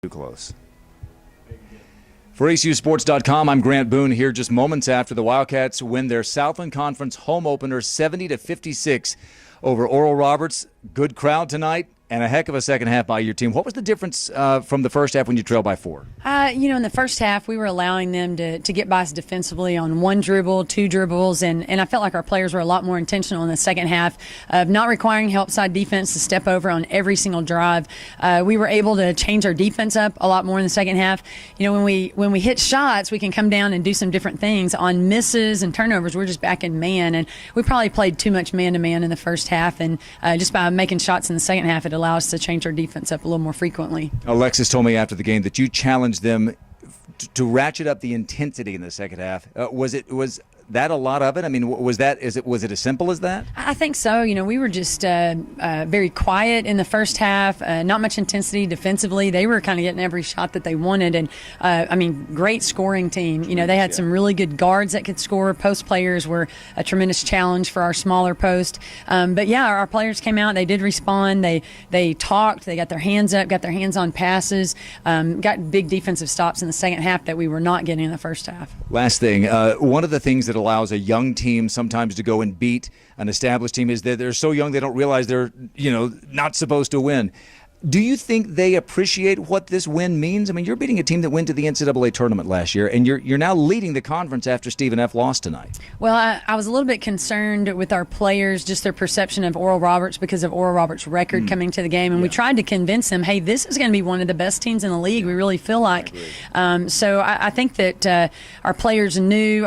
Too close. For ACUsports.com, I'm Grant Boone here just moments after the Wildcats win their Southland Conference home opener 70-56 over Oral Roberts. Good crowd tonight and a heck of a second half by your team. What was the difference from the first half when you trailed by 4? In the first half, we were allowing them to get by us defensively on one dribble, 2 dribbles, and I felt like our players were a lot more intentional in the second half of not requiring help side defense to step over on every single drive. We were able to change our defense up a lot more in the second half. When we hit shots, we can come down and do some different things. On misses and turnovers, we're just back in man, and we probably played too much man-to-man in the first half, and just by making shots in the second half, it allow us to change our defense up a little more frequently. Alexis told me after the game that you challenged them to ratchet up the intensity in the second half. Was that a lot of it? I mean, was it as simple as that? I think so. We were just very quiet in the first half, not much intensity defensively. They were kind of getting every shot that they wanted, and great scoring team. They had some really good guards that could score. Post players were a tremendous challenge for our smaller post. Our players came out. They did respond. They talked. They got their hands up, got their hands on passes, got big defensive stops in the second half that we were not getting in the first half. Last thing, one of the things that allows a young team sometimes to go and beat an established team is that they're so young they don't realize they're not supposed to win. Do you think they appreciate what this win means? I mean, you're beating a team that went to the NCAA tournament last year, and you're now leading the conference after Stephen F. lost tonight. Well, I was a little bit concerned with our players, just their perception of Oral Roberts because of Oral Roberts' record coming to the game, and we tried to convince them, hey, this is going to be one of the best teams in the league. We really feel like. So I think that our players knew,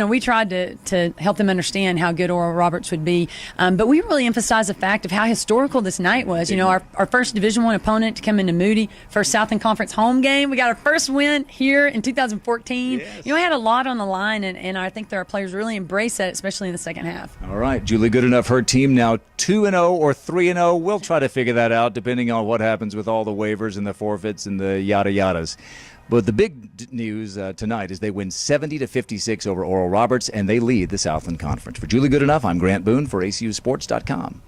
we tried to help them understand how good Oral Roberts would be, but we really emphasized the fact of how historical this night was. Our first Division I opponent to come into Moody, first Southland Conference home game. We got our first win here in 2014. Yes. We had a lot on the line, and I think that our players really embrace that, especially in the second half. All right, Julie Goodenough, her team now 2-0 or 3-0. We'll try to figure that out depending on what happens with all the waivers and the forfeits and the yada yadas. But the big news tonight is they win 70-56 over Oral Roberts, and they lead the Southland Conference. For Julie Goodenough, I'm Grant Boone for ACUsports.com.